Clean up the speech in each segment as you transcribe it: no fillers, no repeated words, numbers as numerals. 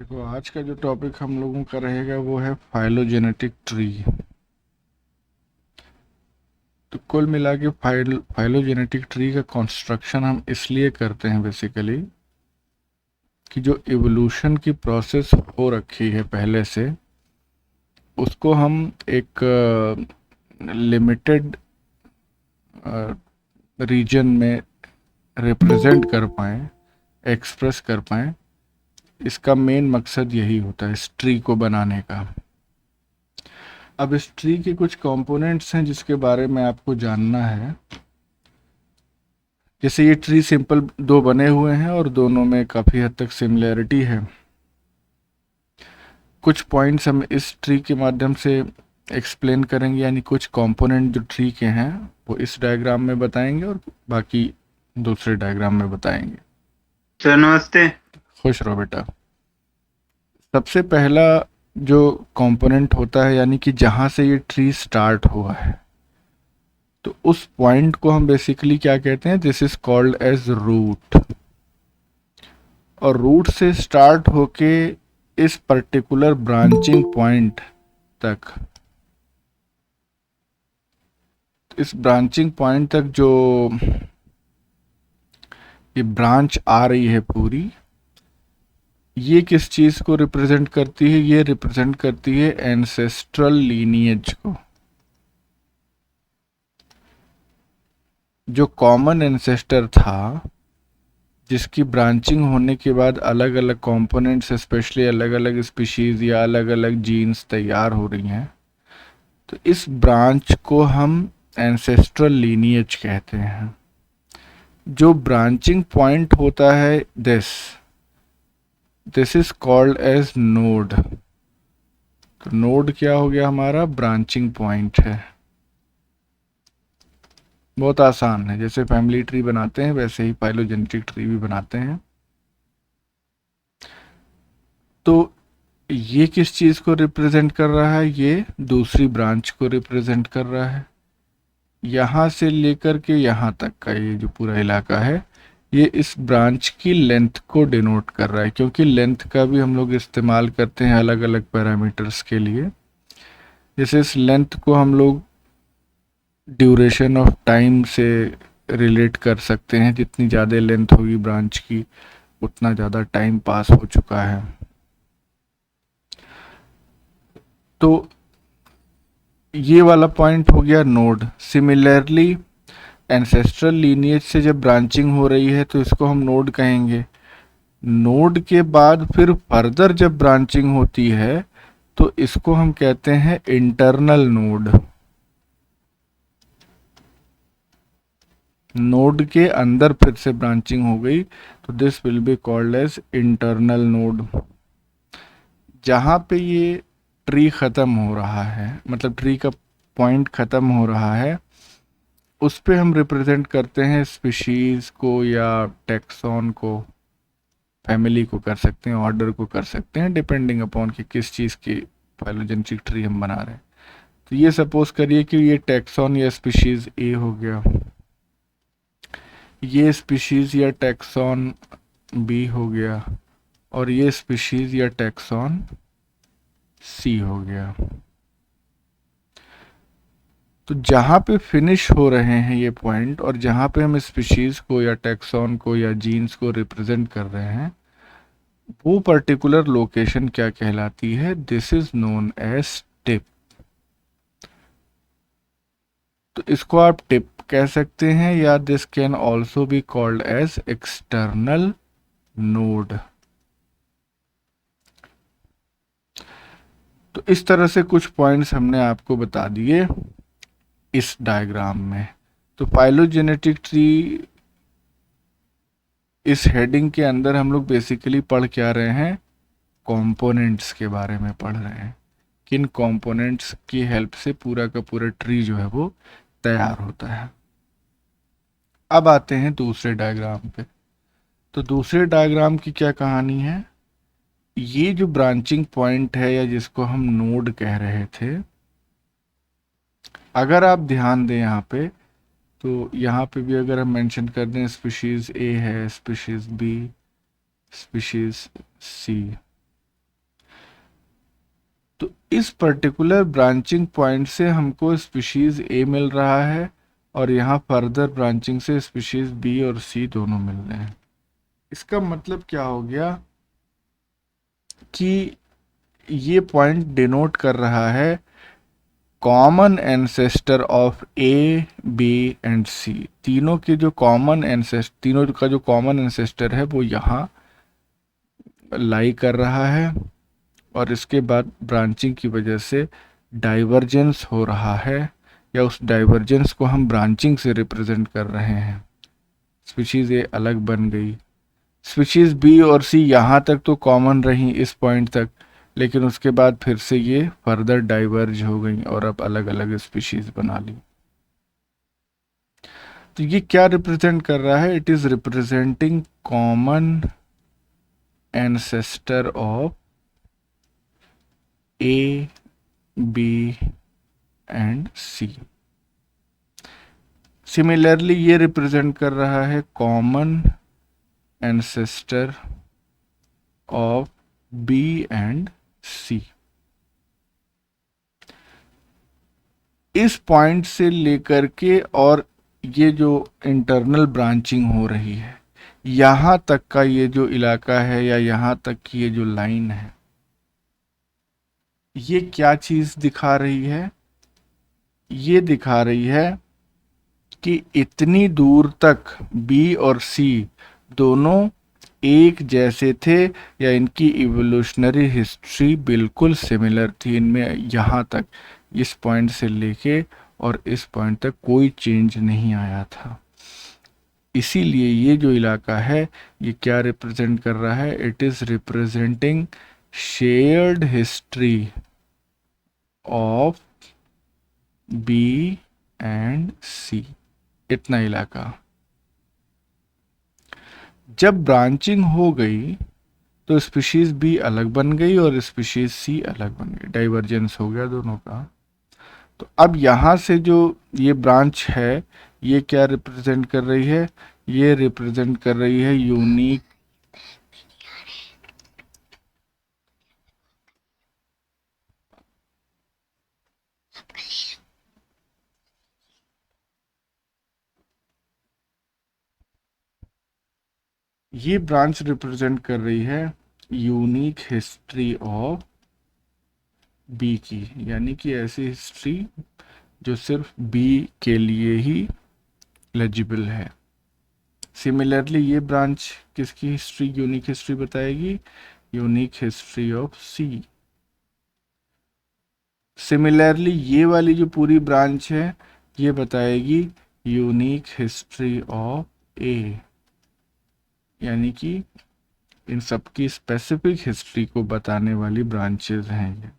देखो, आज का जो टॉपिक हम लोगों का रहेगा वो है फाइलोजेनेटिक ट्री। तो कुल मिला के फाइलोजेनेटिक ट्री का कंस्ट्रक्शन हम इसलिए करते हैं बेसिकली कि जो इवोल्यूशन की प्रोसेस हो रखी है पहले से, उसको हम एक लिमिटेड रीजन में रिप्रेजेंट कर पाएँ, एक्सप्रेस कर पाएँ। इसका मेन मकसद यही होता है इस ट्री को बनाने का। अब इस ट्री के कुछ कंपोनेंट्स हैं जिसके बारे में आपको जानना है। जैसे ये ट्री सिंपल दो बने हुए हैं और दोनों में काफ़ी हद तक सिमिलैरिटी है। कुछ पॉइंट्स हम इस ट्री के माध्यम से एक्सप्लेन करेंगे, यानी कुछ कंपोनेंट जो ट्री के हैं वो इस डायग्राम में बताएंगे और बाकी दूसरे डायग्राम में बताएंगे। सर नमस्ते। खुश रहो बेटा। सबसे पहला जो कंपोनेंट होता है, यानी कि जहाँ से ये ट्री स्टार्ट हुआ है, तो उस पॉइंट को हम बेसिकली क्या कहते हैं, this is called as root. और रूट से स्टार्ट होके इस पर्टिकुलर ब्रांचिंग पॉइंट तक, इस ब्रांचिंग पॉइंट तक जो ये ब्रांच आ रही है पूरी, ये किस चीज़ को रिप्रेजेंट करती है? ये रिप्रेजेंट करती है एंसेस्ट्रल लीनिएज को। जो कॉमन एंसेस्टर था, जिसकी ब्रांचिंग होने के बाद अलग अलग कंपोनेंट्स, स्पेशली अलग अलग स्पीशीज या अलग अलग जीन्स तैयार हो रही हैं, तो इस ब्रांच को हम एंसेस्ट्रल लीनिएज कहते हैं। जो ब्रांचिंग पॉइंट होता है, this is called as node. तो नोड क्या हो गया? हमारा ब्रांचिंग पॉइंट है। बहुत आसान है, जैसे फैमिली ट्री बनाते हैं वैसे ही फाइलोजेनेटिक ट्री भी बनाते हैं। तो ये किस चीज़ को रिप्रेजेंट कर रहा है? ये दूसरी ब्रांच को रिप्रेजेंट कर रहा है। यहाँ से लेकर के यहाँ तक का ये जो पूरा इलाका है, ये इस ब्रांच की लेंथ को डिनोट कर रहा है, क्योंकि लेंथ का भी हम लोग इस्तेमाल करते हैं अलग अलग पैरामीटर्स के लिए। जैसे इस लेंथ को हम लोग ड्यूरेशन ऑफ टाइम से रिलेट कर सकते हैं। जितनी ज़्यादा लेंथ होगी ब्रांच की, उतना ज़्यादा टाइम पास हो चुका है। तो ये वाला पॉइंट हो गया नोड। सिमिलरली एंसेस्ट्रल लीनिएज से जब ब्रांचिंग हो रही है तो इसको हम नोड कहेंगे। नोड के बाद फिर फर्दर जब ब्रांचिंग होती है तो इसको हम कहते हैं इंटरनल नोड। नोड के अंदर फिर से ब्रांचिंग हो गई तो this will be called as internal node. जहाँ पे ये ट्री ख़त्म हो रहा है, मतलब ट्री का पॉइंट ख़त्म हो रहा है, उस पे हम रिप्रेजेंट करते हैं स्पीशीज़ को या टेक्सॉन को। फैमिली को कर सकते हैं, ऑर्डर को कर सकते हैं, डिपेंडिंग अपॉन कि किस चीज़ की फाइलोजेनेटिक ट्री हम बना रहे हैं। तो ये सपोज करिए कि ये टैक्सॉन या स्पीशीज़ ए हो गया, ये स्पीशीज़ या टैक्सॉन बी हो गया, और ये स्पीशीज़ या टैक्सॉन सी हो गया। तो जहाँ पे फिनिश हो रहे हैं ये पॉइंट, और जहाँ पे हम स्पीशीज़ को या टैक्सॉन को या जीन्स को रिप्रेजेंट कर रहे हैं, वो पर्टिकुलर लोकेशन क्या कहलाती है? This is known as tip. तो इसको आप टिप कह सकते हैं, या this can also be called as external node. तो इस तरह से कुछ पॉइंट्स हमने आपको बता दिए इस डायग्राम में। तो फाइलोजेनेटिक ट्री, इस हेडिंग के अंदर हम लोग बेसिकली पढ़ क्या रहे हैं? कंपोनेंट्स के बारे में पढ़ रहे हैं। किन कंपोनेंट्स की हेल्प से पूरा का पूरा ट्री जो है वो तैयार होता है। अब आते हैं दूसरे डायग्राम पे। तो दूसरे डायग्राम की क्या कहानी है? ये जो ब्रांचिंग पॉइंट है, या जिसको हम नोड कह रहे थे, अगर आप ध्यान दें यहाँ पे, तो यहाँ पे भी अगर हम मेंशन कर दें स्पीशीज ए है, स्पीशीज बी, स्पीशीज सी, तो इस पर्टिकुलर ब्रांचिंग पॉइंट से हमको स्पीशीज ए मिल रहा है और यहाँ फर्दर ब्रांचिंग से स्पीशीज बी और सी दोनों मिल रहे हैं। इसका मतलब क्या हो गया कि ये पॉइंट डिनोट कर रहा है common ancestor of A, B and C. तीनों के जो कॉमन एंसेस्टर, तीनों का जो कॉमन एंसेस्टर है वो यहाँ लाई कर रहा है और इसके बाद ब्रांचिंग की वजह से डाइवर्जेंस हो रहा है, या उस डाइवर्जेंस को हम ब्रांचिंग से रिप्रेजेंट कर रहे हैं। स्पीशीज ए अलग बन गई, स्पीशीज बी और सी यहाँ तक तो कॉमन रही इस पॉइंट तक, लेकिन उसके बाद फिर से ये फर्दर डाइवर्ज हो गई और अब अलग अलग स्पीशीज बना ली। तो ये क्या रिप्रेजेंट कर रहा है? It is representing common ancestor of A, B and C. Similarly ये रिप्रेजेंट कर रहा है common ancestor of B and C. इस पॉइंट से लेकर के और ये जो इंटरनल ब्रांचिंग हो रही है यहाँ तक का ये जो इलाका है या यहाँ तक की ये जो लाइन है, ये क्या चीज दिखा रही है? ये दिखा रही है कि इतनी दूर तक बी और सी दोनों एक जैसे थे या इनकी इवोल्यूशनरी हिस्ट्री बिल्कुल सिमिलर थी। इनमें यहाँ तक, इस पॉइंट से लेके और इस पॉइंट तक कोई चेंज नहीं आया था। इसीलिए ये जो इलाका है ये क्या रिप्रेजेंट कर रहा है? It is representing shared history of B and C. इतना इलाका जब ब्रांचिंग हो गई तो स्पीशीज बी अलग बन गई और स्पीशीज सी अलग बन गई, डाइवर्जेंस हो गया दोनों का। तो अब यहाँ से जो ये ब्रांच है ये क्या रिप्रेजेंट कर रही है? ये रिप्रेजेंट कर रही है यूनिक ये ब्रांच रिप्रेजेंट कर रही है यूनिक हिस्ट्री ऑफ बी की, यानी कि ऐसी हिस्ट्री जो सिर्फ बी के लिए ही एलिजिबल है। सिमिलरली ये ब्रांच किसकी हिस्ट्री, यूनिक हिस्ट्री बताएगी? Unique history of C. Similarly ये वाली जो पूरी ब्रांच है ये बताएगी यूनिक हिस्ट्री ऑफ ए, यानी कि इन सबकी स्पेसिफिक हिस्ट्री को बताने वाली ब्रांचेस हैं ये।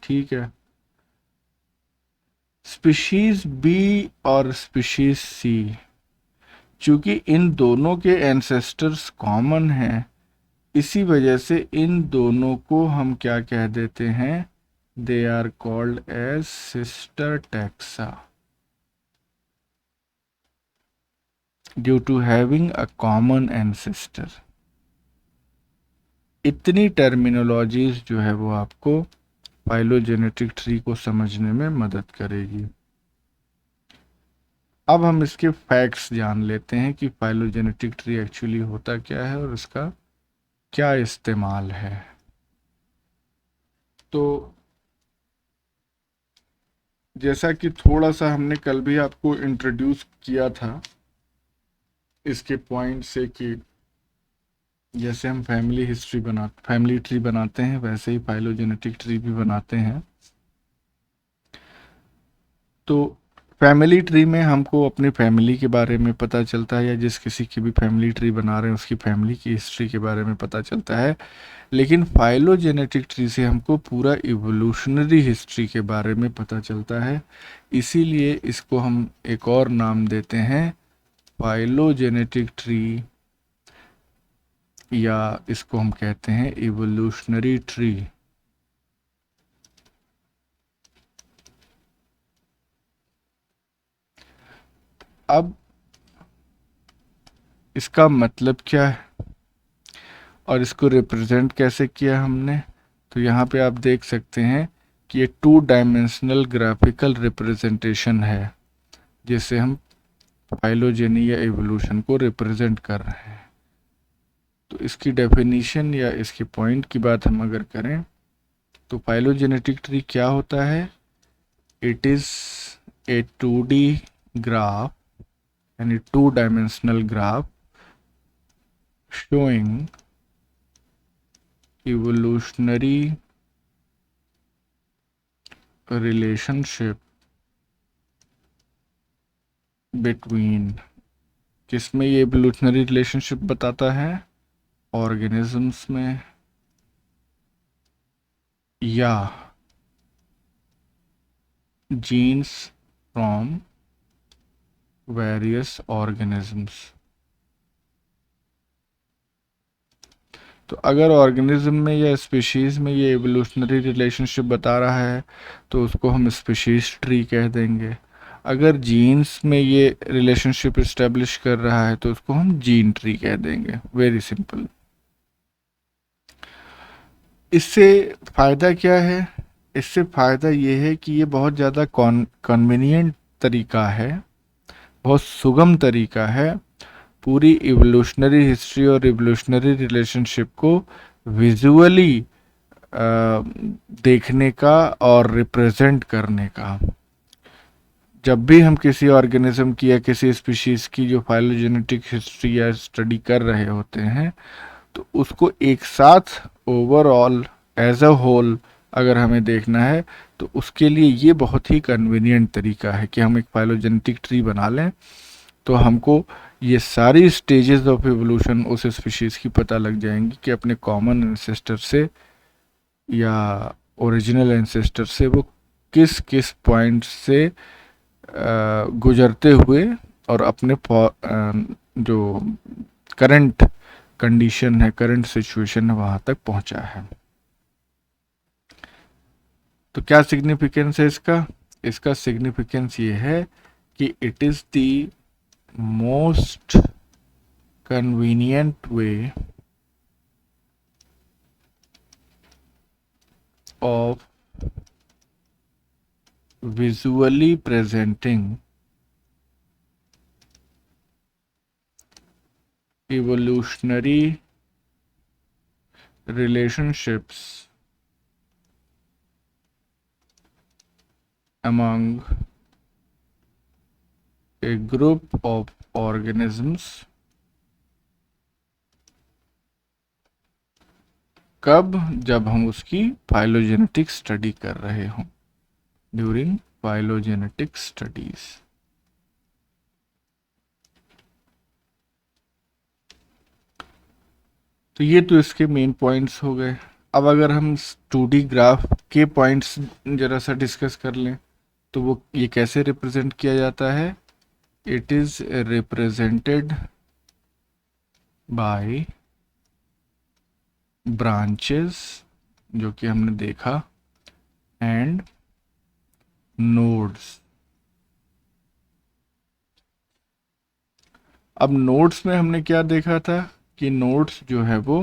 ठीक है। स्पीशीज बी और स्पीशीज सी, चूंकि इन दोनों के एंसेस्टर्स कॉमन हैं, इसी वजह से इन दोनों को हम क्या कह देते हैं? They are called as sister taxa due to having a common ancestor. इतनी टर्मिनोलॉजीज जो है वो आपको फाइलोजेनेटिक ट्री को समझने में मदद करेगी। अब हम इसके फैक्ट्स जान लेते हैं कि फाइलोजेनेटिक ट्री एक्चुअली होता क्या है और इसका क्या इस्तेमाल है। तो जैसा कि थोड़ा सा हमने कल भी आपको इंट्रोड्यूस किया था इसके पॉइंट से कि जैसे हम फैमिली ट्री बनाते हैं वैसे ही फाइलोजेनेटिक ट्री भी बनाते हैं। तो फैमिली ट्री में हमको अपनी फैमिली के बारे में पता चलता है, या जिस किसी की भी फैमिली ट्री बना रहे हैं उसकी फैमिली की हिस्ट्री के बारे में पता चलता है। लेकिन फाइलोजेनेटिक ट्री से हमको पूरा इवोल्यूशनरी हिस्ट्री के बारे में पता चलता है। इसीलिए इसको हम एक और नाम देते हैं फाइलोजेनेटिक ट्री, या इसको हम कहते हैं इवोल्यूशनरी ट्री। अब इसका मतलब क्या है और इसको रिप्रेजेंट कैसे किया हमने? तो यहाँ पे आप देख सकते हैं कि ये 2 डायमेंशनल ग्राफिकल रिप्रेजेंटेशन है जिससे हम फाइलोजेनी या एवोल्यूशन को रिप्रेजेंट कर रहे हैं। तो इसकी डेफिनेशन या इसके पॉइंट की बात हम अगर करें तो फाइलोजेनेटिक ट्री क्या होता है? It is a 2D graph यानी 2 dimensional graph showing evolutionary relationship between, किसमें ये evolutionary relationship बताता है? organisms में या genes from various organisms। तो अगर ऑर्गेनिज्म में या स्पीशीज़ में ये एवोल्यूशनरी रिलेशनशिप बता रहा है तो उसको हम स्पीशीज़ ट्री कह देंगे। अगर जीन्स में ये रिलेशनशिप इस्टेब्लिश कर रहा है तो उसको हम जीन ट्री कह देंगे। Very simple. इससे फ़ायदा क्या है? इससे फ़ायदा ये है कि ये बहुत ज़्यादा कन्वीनियंट तरीका है, बहुत सुगम तरीका है पूरी इवोल्यूशनरी हिस्ट्री और इवोल्यूशनरी रिलेशनशिप को विजुअली देखने का और रिप्रेजेंट करने का। जब भी हम किसी ऑर्गेनिज्म की या किसी स्पीशीज़ की जो फाइलोजेनेटिक हिस्ट्री या स्टडी कर रहे होते हैं तो उसको एक साथ ओवरऑल एज अ होल अगर हमें देखना है तो उसके लिए ये बहुत ही कन्वीनियंट तरीका है कि हम एक फाइलोजेनेटिक ट्री बना लें तो हमको ये सारी स्टेजेस ऑफ एवोल्यूशन उस स्पीशीज़ की पता लग जाएंगी कि अपने कॉमन एंसेस्टर से या ओरिजिनल एंसेस्टर से वो किस किस पॉइंट से गुजरते हुए और अपने जो करंट कंडीशन है, करंट सिचुएशन है, वहाँ तक पहुँचा है। तो क्या सिग्निफिकेंस है इसका? इसका सिग्निफिकेंस ये है कि it is the most convenient way of visually presenting evolutionary relationships among a group of organisms। कब? जब हम उसकी फाइलोजेनेटिक स्टडी कर रहे हों, ड्यूरिंग फाइलोजेनेटिक स्टडीज। तो ये तो इसके मेन पॉइंट्स हो गए। अब अगर हम 2D ग्राफ के पॉइंट्स जरा सा डिस्कस कर लें तो वो ये कैसे रिप्रेजेंट किया जाता है? It is represented by branches, जो कि हमने देखा, एंड नोड्स। अब नोड्स में हमने क्या देखा था कि नोड्स जो है वो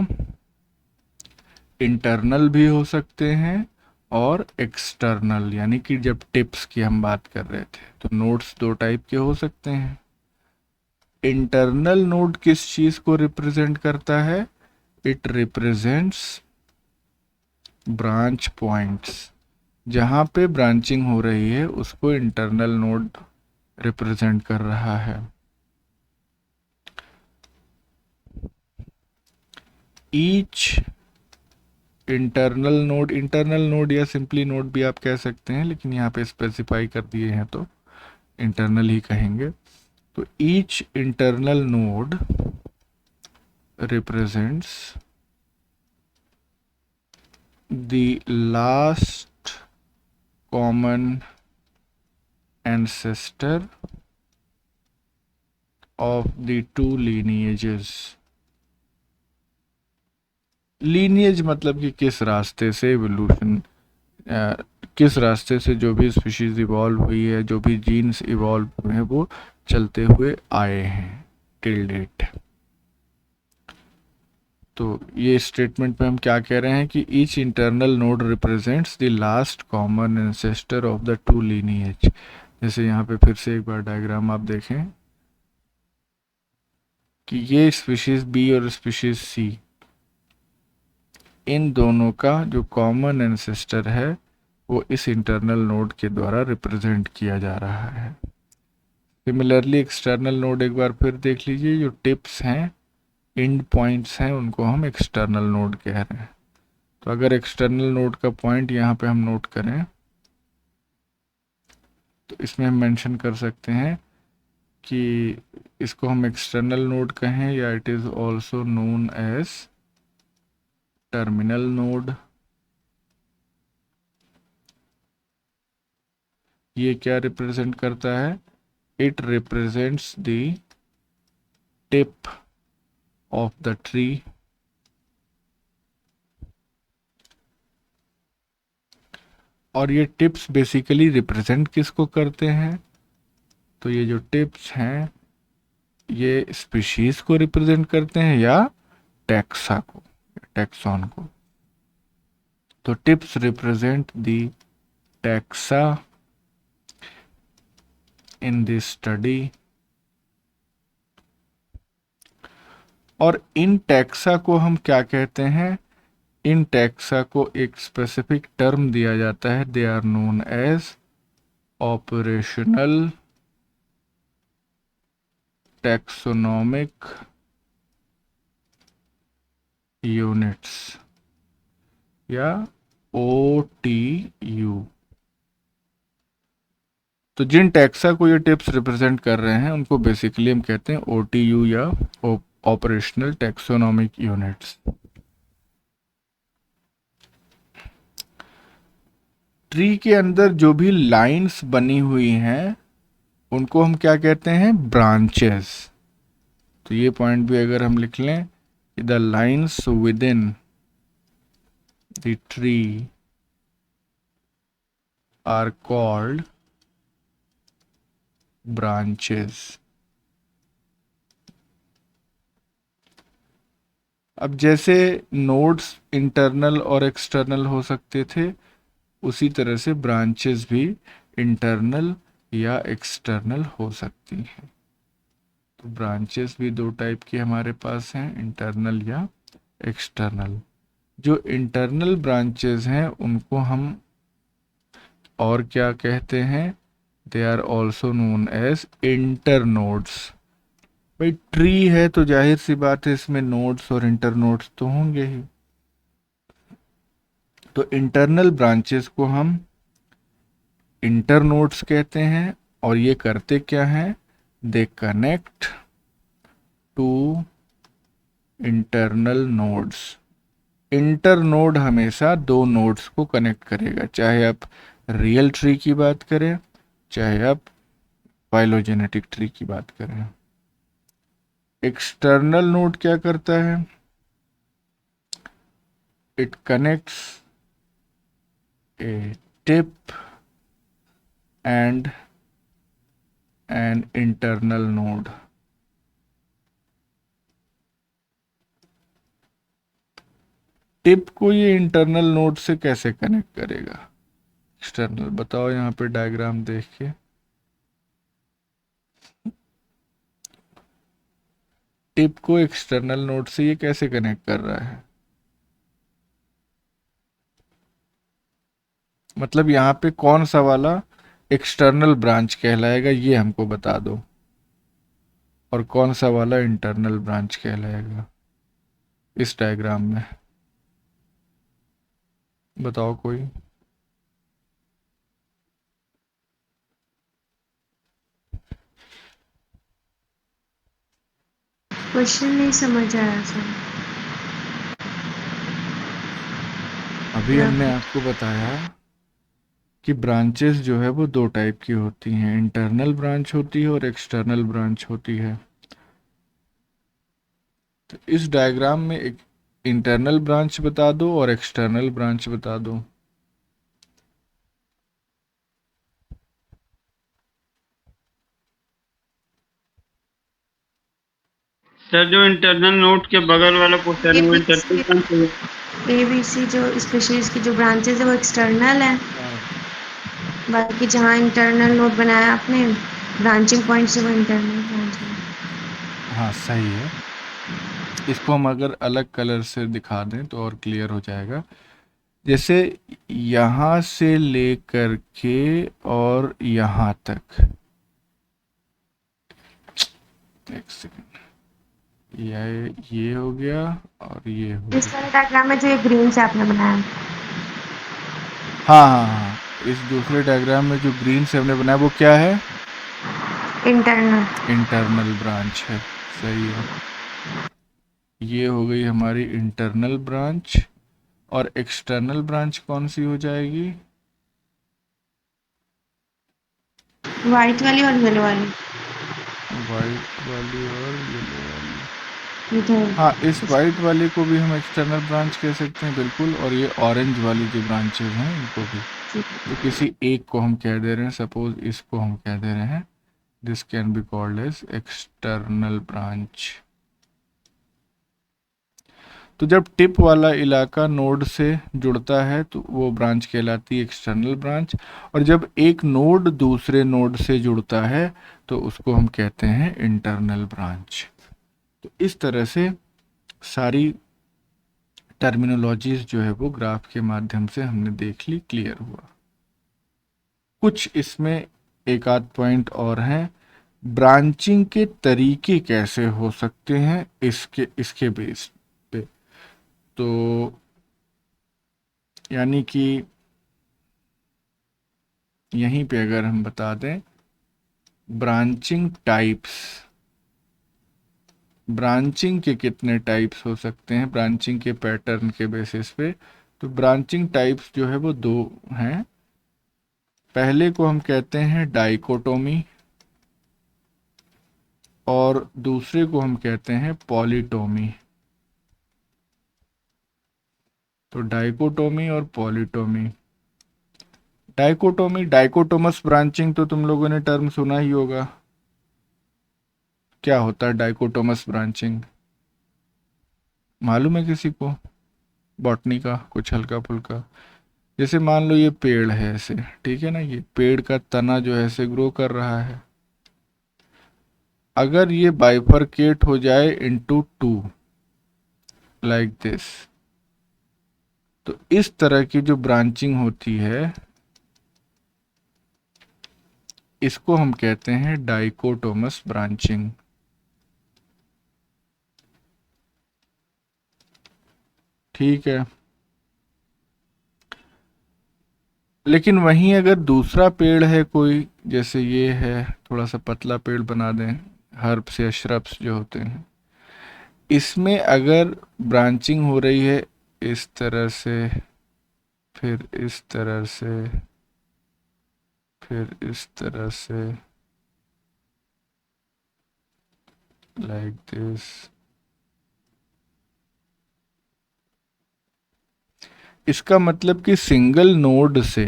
इंटरनल भी हो सकते हैं और एक्सटर्नल, यानी कि जब टिप्स की हम बात कर रहे थे तो नोड्स 2 टाइप के हो सकते हैं। इंटरनल नोड किस चीज को रिप्रेजेंट करता है? It represents branch points. जहां पे ब्रांचिंग हो रही है उसको इंटरनल नोड रिप्रेजेंट कर रहा है। ईच इंटरनल नोड या सिंपली नोड भी आप कह सकते हैं, लेकिन यहाँ पे स्पेसिफाई कर दिए हैं तो इंटरनल ही कहेंगे। तो each internal node represents the last common ancestor of the 2 lineages। Lineage मतलब कि किस रास्ते से एवोल्यूशन, किस रास्ते से जो भी स्पीशीज इवॉल्व हुई है, जो भी जीन्स इवॉल्व हुए हैं वो चलते हुए आए हैं टिल डेट। तो ये स्टेटमेंट पे हम क्या कह रहे हैं कि each internal node represents the last common ancestor of the two lineage. जैसे यहाँ पे फिर से एक बार डायग्राम आप देखें कि ये स्पीशीज बी और स्पीशीज सी, इन दोनों का जो कॉमन एंसेस्टर है वो इस इंटरनल नोड के द्वारा रिप्रेजेंट किया जा रहा है। सिमिलरली एक्सटर्नल नोड एक बार फिर देख लीजिए, जो टिप्स हैं, एंड पॉइंट्स हैं, उनको हम एक्सटर्नल नोड कह रहे हैं। तो अगर एक्सटर्नल नोड का पॉइंट यहाँ पे हम नोट करें तो इसमें हम मेंशन कर सकते हैं कि इसको हम एक्सटर्नल नोड कहें या it is also known as terminal node. ये क्या रिप्रेजेंट करता है? It represents the tip of the tree. और ये टिप्स बेसिकली रिप्रेजेंट किसको करते हैं? तो ये जो टिप्स हैं ये स्पीशीज को रिप्रेजेंट करते हैं या टैक्सा को, टैक्सॉन को। तो tips represent the taxa in this study. और इन टैक्सा को हम क्या कहते हैं? इन टैक्सा को एक स्पेसिफिक टर्म दिया जाता है, they are known as operational taxonomic units या OTU। तो जिन टैक्सा को ये टिप्स रिप्रेजेंट कर रहे हैं उनको बेसिकली हम कहते हैं OTU या ऑपरेशनल टैक्सोनॉमिक यूनिट्स। ट्री के अंदर जो भी लाइंस बनी हुई हैं उनको हम क्या कहते हैं? ब्रांचेस। तो ये पॉइंट भी अगर हम लिख लें, the lines within the tree are called branches. अब जैसे नोड्स इंटरनल और एक्सटर्नल हो सकते थे, उसी तरह से ब्रांचेस भी इंटरनल या एक्सटर्नल हो सकती हैं। तो ब्रांचेस भी दो टाइप की हमारे पास हैं, इंटरनल या एक्सटर्नल। जो इंटरनल ब्रांचेस हैं उनको हम और क्या कहते हैं? They are also known as inter nodes. भाई ट्री है तो जाहिर सी बात है इसमें नोड्स और इंटर नोड्स तो होंगे ही। तो इंटरनल ब्रांचेस को हम इंटर नोड्स कहते हैं। और ये करते क्या हैं? They connect to internal nodes. Inter node हमेशा दो नोड्स को कनेक्ट करेगा, चाहे आप रियल ट्री की बात करें चाहे आप फाइलोजेनेटिक ट्री की बात करें। एक्सटर्नल नोड क्या करता है? It connects A tip and an internal node. Tip को ये इंटरनल नोड से कैसे कनेक्ट करेगा? एक्सटर्नल बताओ यहाँ पे डायग्राम देख के। टिप को एक्सटर्नल नोड से ये कैसे कनेक्ट कर रहा है? मतलब यहाँ पे कौन सा वाला एक्सटर्नल ब्रांच कहलाएगा ये हमको बता दो, और कौन सा वाला इंटरनल ब्रांच कहलाएगा इस डायग्राम में। बताओ कोई। क्वेश्चन नहीं समझ आया सर। अभी हमने आपको बताया कि ब्रांचेस जो है वो दो टाइप की होती हैं, इंटरनल ब्रांच होती है और एक्सटर्नल ब्रांच होती है। तो इस डायग्राम में एक इंटरनल ब्रांच बता दो और एक्सटर्नल ब्रांच बता दो। सर जो इंटरनल नोट के बगल वाला पोर्शन है वो इंटरनल ब्रांच है। ABC जो स्पीशीज की जो ब्रांचेस है वो एक्सटर्नल है, बाकी जहाँ इंटरनल नोट बनाया आपने ब्रांचिंग पॉइंट से वो इंटरनल ब्रांच है। हाँ सही है। इसको हम अगर अलग कलर से दिखा दें तो और क्लियर हो जाएगा। जैसे यहाँ से लेकर के और यहाँ तक, एक सेकंड, ये हो गया और ये हो इस गया। वाले डायग्राम में जो ये ग्रीन से आपने बनाया है, हाँ हाँ हाँ, इस दूसरे डायग्राम में जो ग्रीन से हमने बनाया वो क्या है? इंटरनल। इंटरनल ब्रांच है, सही है। ये हो गई हमारी इंटरनल ब्रांच। और एक्सटर्नल ब्रांच कौन सी हो जाएगी? व्हाइट वाली और येलो वाली वाइट वाली और येलो वाली। इधर। हाँ, इस वाइट वाले को भी हम एक्सटर्नल ब्रांच कह सकते हैं बिल्कुल। और ये ऑरेंज वाली जो ब्रांचेस हैं इनको भी, तो किसी एक को हम कह दे रहे हैं, सपोज इसको हम कह दे रहे हैं, this can be called as external branch. तो जब टिप वाला इलाका नोड से जुड़ता है तो वो ब्रांच कहलाती है एक्सटर्नल ब्रांच। और जब एक नोड दूसरे नोड से जुड़ता है तो उसको हम कहते हैं इंटरनल ब्रांच। तो इस तरह से सारी टर्मिनोलॉजीज जो है वो ग्राफ के माध्यम से हमने देख ली, क्लियर हुआ। कुछ इसमें एक आध पॉइंट और हैं। ब्रांचिंग के तरीके कैसे हो सकते हैं इसके इसके बेस पे। तो यानी कि यहीं पे अगर हम बता दें ब्रांचिंग टाइप्स, ब्रांचिंग के कितने टाइप्स हो सकते हैं ब्रांचिंग के पैटर्न के बेसिस पे। तो ब्रांचिंग टाइप्स जो है वो दो हैं। पहले को हम कहते हैं डाइकोटोमी और दूसरे को हम कहते हैं पॉलीटोमी। तो डाइकोटोमी और पॉलीटोमी। डाइकोटोमी, डाइकोटोमस ब्रांचिंग तो तुम लोगों ने टर्म सुना ही होगा। क्या होता है डाइकोटोमस ब्रांचिंग? मालूम है किसी को? बॉटनी का कुछ हल्का फुल्का। जैसे मान लो ये पेड़ है ऐसे, ठीक है ना, ये पेड़ का तना जो है ऐसे ग्रो कर रहा है। अगर ये बाइफरकेट हो जाए इनटू टू लाइक दिस, तो इस तरह की जो ब्रांचिंग होती है इसको हम कहते हैं डाइकोटोमस ब्रांचिंग। ठीक है। लेकिन वहीं अगर दूसरा पेड़ है कोई, जैसे ये है, थोड़ा सा पतला पेड़ बना दें, हर्ब्स या श्रब्स जो होते हैं, इसमें अगर ब्रांचिंग हो रही है इस तरह से, फिर इस तरह से, फिर इस तरह से, लाइक दिस, इसका मतलब कि सिंगल नोड से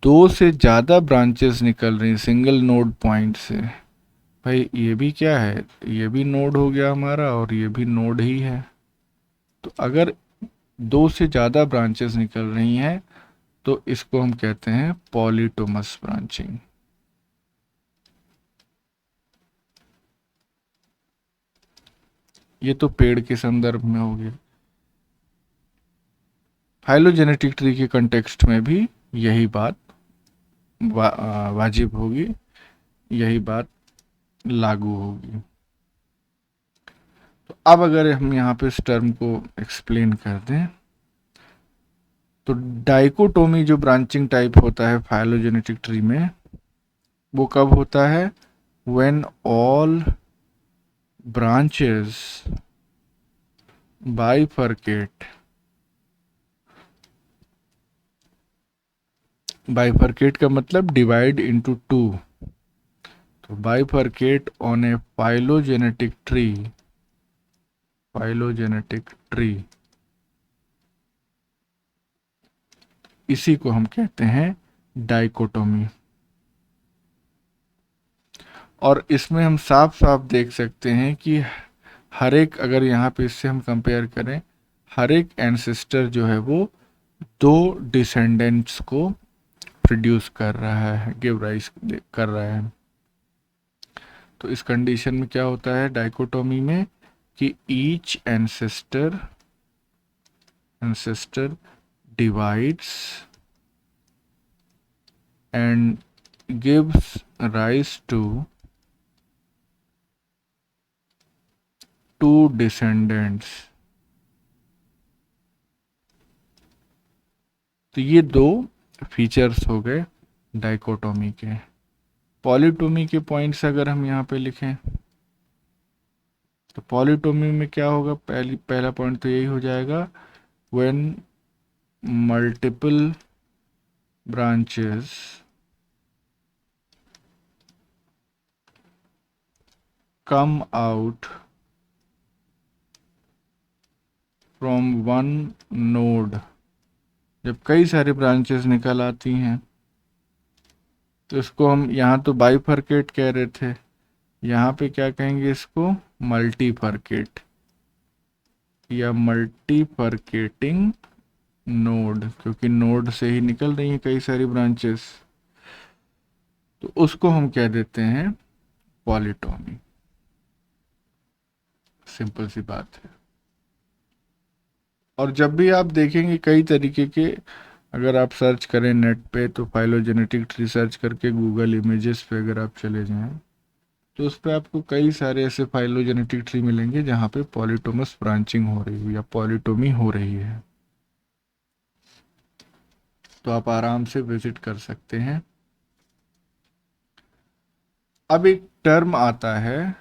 दो से ज़्यादा ब्रांचेस निकल रही हैं सिंगल नोड पॉइंट से। भाई ये भी क्या है, ये भी नोड हो गया हमारा और ये भी नोड ही है। तो अगर दो से ज़्यादा ब्रांचेस निकल रही हैं तो इसको हम कहते हैं पॉलीटोमस ब्रांचिंग। ये तो पेड़ के संदर्भ में हो गया। फाइलोजेनेटिक ट्री के कंटेक्स्ट में भी यही बात वाजिब होगी, यही बात लागू होगी। तो अब अगर हम यहाँ पे इस टर्म को एक्सप्लेन कर दें तो डाइकोटोमी जो ब्रांचिंग टाइप होता है फाइलोजेनेटिक ट्री में, वो कब होता है? When all branches bifurcate. Bifurcate का मतलब डिवाइड इनटू टू। तो bifurcate on A phylogenetic tree, phylogenetic tree, इसी को हम कहते हैं डाइकोटोमी। और इसमें हम साफ साफ देख सकते हैं कि हर एक, अगर यहाँ पे इससे हम कंपेयर करें, हर एक एंसेस्टर जो है वो 2 डिसेंडेंट्स को प्रोड्यूस कर रहा है, गिव राइज कर रहा है। तो इस कंडीशन में क्या होता है डाइकोटोमी में कि each ancestor divides and gives rise to 2 descendants. तो ये 2 फीचर्स हो गए डाइकोटोमी के। पॉलीटोमी के पॉइंट्स अगर हम यहाँ पे लिखें तो पॉलीटोमी में क्या होगा, पहला पॉइंट तो यही हो जाएगा, when multiple branches come out from one node. जब कई सारी ब्रांचेस निकल आती हैं तो इसको हम यहाँ तो बाइफरकेट कह रहे थे, यहाँ पे क्या कहेंगे इसको, मल्टीफरकेट या मल्टीफरकेटिंग नोड, क्योंकि नोड से ही निकल रही हैं कई सारी ब्रांचेस, तो उसको हम कह देते हैं पॉलीटोमी। सिंपल सी बात है। और जब भी आप देखेंगे कई तरीके के, अगर आप सर्च करें नेट पे तो फाइलोजेनेटिक ट्री सर्च करके गूगल इमेजेस पे अगर आप चले जाएं तो उस पर आपको कई सारे ऐसे फाइलोजेनेटिक ट्री मिलेंगे जहाँ पे पॉलीटोमस ब्रांचिंग हो रही है या पॉलीटोमी हो रही है। तो आप आराम से विजिट कर सकते हैं। अब एक टर्म आता है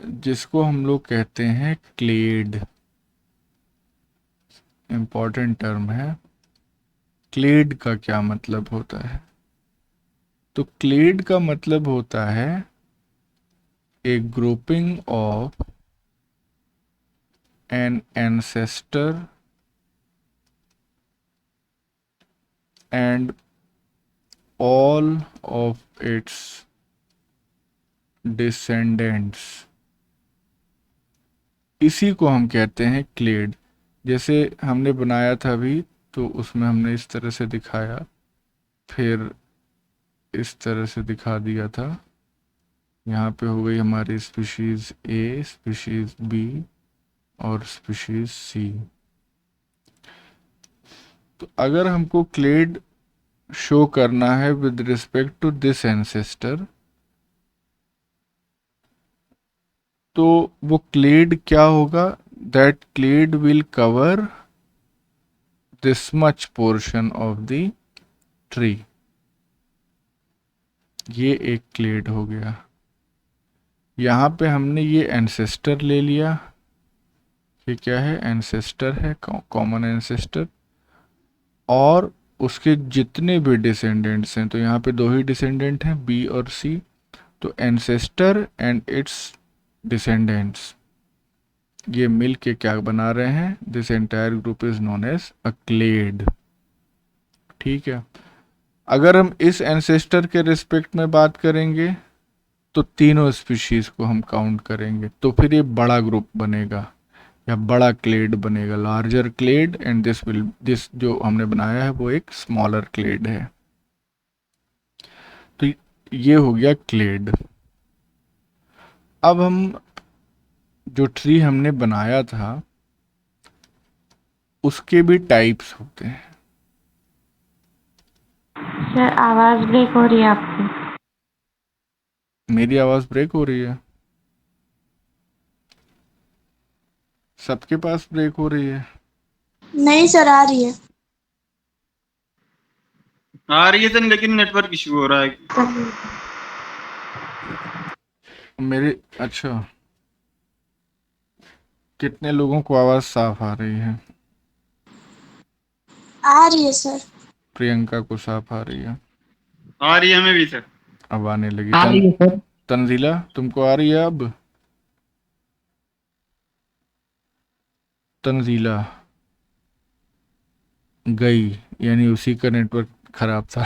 जिसको हम लोग कहते हैं क्लेड। इंपॉर्टेंट टर्म है। क्लेड का क्या मतलब होता है? तो क्लेड का मतलब होता है a grouping of an ancestor and all of its descendants. इसी को हम कहते हैं क्लेड। जैसे हमने बनाया था अभी, तो उसमें हमने इस तरह से दिखाया, फिर इस तरह से दिखा दिया था। यहाँ पे हो गई हमारी स्पीशीज ए, स्पीशीज बी और स्पीशीज सी। तो अगर हमको क्लेड शो करना है with respect to this ancestor, तो वो क्लेड क्या होगा, that clade will cover this much portion of the tree. ये एक क्लेड हो गया। यहाँ पे हमने ये एंसेस्टर ले लिया, ये क्या है, एंसेस्टर है, कॉमन एंसेस्टर, और उसके जितने भी डिसेंडेंट्स हैं, तो यहाँ पे 2 ही डिसेंडेंट हैं, बी और सी। तो एंसेस्टर एंड इट्स डिसेंडेंट्स ये मिल के क्या बना रहे हैं, this entire group is known as a clade. ठीक है। अगर हम इस एंसेस्टर के रिस्पेक्ट में बात करेंगे तो तीनों स्पीशीज को हम काउंट करेंगे, तो फिर ये बड़ा ग्रुप बनेगा या बड़ा क्लेड बनेगा, लार्जर क्लेड, एंड दिस जो हमने बनाया है वो एक स्मॉलर क्लेड है। तो ये हो गया क्लेड। अब हम जो ट्री हमने बनाया था उसके भी टाइप्स होते हैं। सर आवाज ब्रेक हो रही है आपकी। मेरी आवाज ब्रेक हो रही है? सबके पास ब्रेक हो रही है? नहीं सर, आ रही है। आ रही है तो, लेकिन नेटवर्क इशू हो रहा है। मेरी, अच्छा, कितने लोगों को आवाज साफ आ रही है? आ रही है सर। प्रियंका को साफ आ रही है? आ रही है हमें भी सर। अब आने लगी। आ रही है सर। तंजीला तुमको आ रही है अब? तंजीला गई, यानी उसी का नेटवर्क खराब था।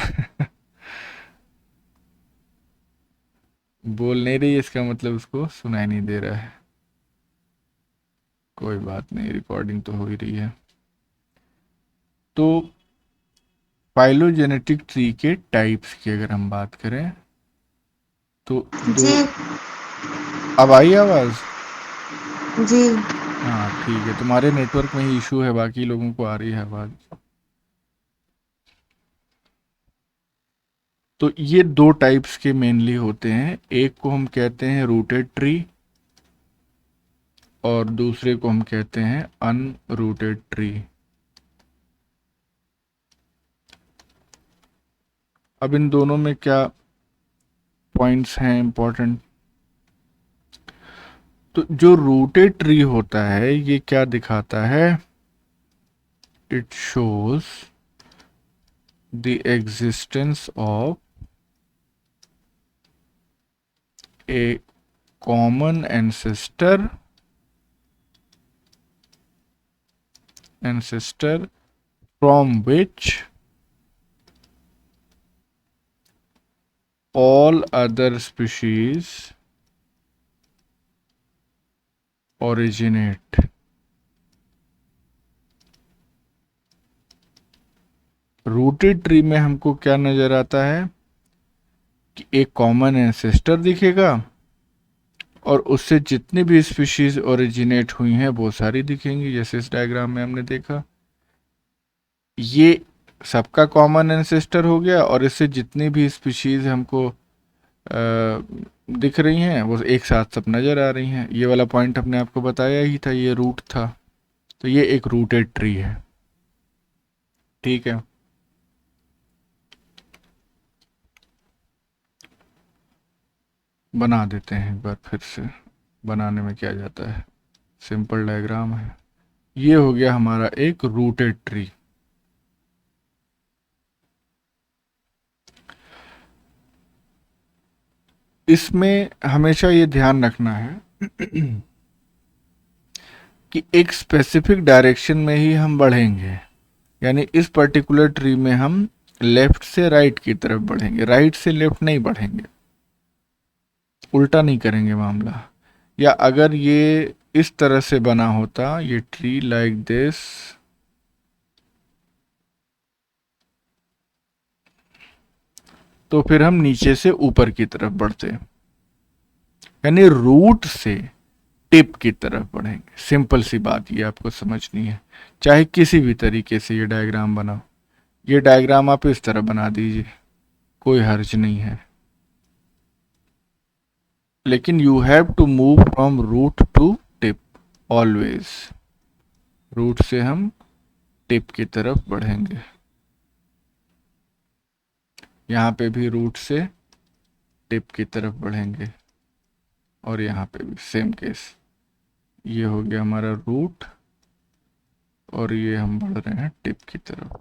बोल नहीं रही है, इसका मतलब उसको सुनाई नहीं दे रहा है। कोई बात नहीं, रिकॉर्डिंग तो हो ही रही है। तो फाइलोजेनेटिक ट्री के टाइप्स की अगर हम बात करें तो दो। जी अब आई आवाज़? जी। हाँ ठीक है, तुम्हारे नेटवर्क में ही इशू है, बाकी लोगों को आ रही है आवाज़। तो ये दो टाइप्स के मेनली होते हैं, एक को हम कहते हैं रूटेड ट्री और दूसरे को हम कहते हैं अनरूटेड ट्री। अब इन दोनों में क्या पॉइंट्स हैं इंपॉर्टेंट? तो जो रूटेड ट्री होता है ये क्या दिखाता है? It shows the existence of A common ancestor from which all other species originate। Rooted tree में हमको क्या नजर आता है कि एक कॉमन एंसेस्टर दिखेगा और उससे जितनी भी स्पीशीज ओरिजिनेट हुई हैं वो सारी दिखेंगी, जैसे इस डायग्राम में हमने देखा। ये सबका कॉमन एंसेस्टर हो गया और इससे जितनी भी स्पीशीज हमको दिख रही हैं वो एक साथ सब नज़र आ रही हैं। ये वाला पॉइंट हमने आपको बताया ही था, ये रूट था। तो ये एक रूटेड ट्री है। ठीक है, बना देते हैं एक बार फिर से। बनाने में क्या जाता है, सिंपल डायग्राम है। ये हो गया हमारा एक रूटेड ट्री। इसमें हमेशा ये ध्यान रखना है कि एक स्पेसिफिक डायरेक्शन में ही हम बढ़ेंगे। यानी इस पर्टिकुलर ट्री में हम लेफ्ट से राइट की तरफ बढ़ेंगे, राइट से लेफ्ट नहीं बढ़ेंगे, उल्टा नहीं करेंगे मामला। या अगर ये इस तरह से बना होता, ये ट्री लाइक दिस, तो फिर हम नीचे से ऊपर की तरफ बढ़ते, यानी रूट से टिप की तरफ बढ़ेंगे। सिंपल सी बात ये आपको समझनी है, चाहे किसी भी तरीके से ये डायग्राम बनाओ। ये डायग्राम आप इस तरह बना दीजिए, कोई हर्ज नहीं है, लेकिन you have to move from root to tip always. Root से हम टिप की तरफ बढ़ेंगे। यहाँ पे भी रूट से टिप की तरफ बढ़ेंगे और यहाँ पे भी सेम केस। ये हो गया हमारा रूट और ये हम बढ़ रहे हैं टिप की तरफ,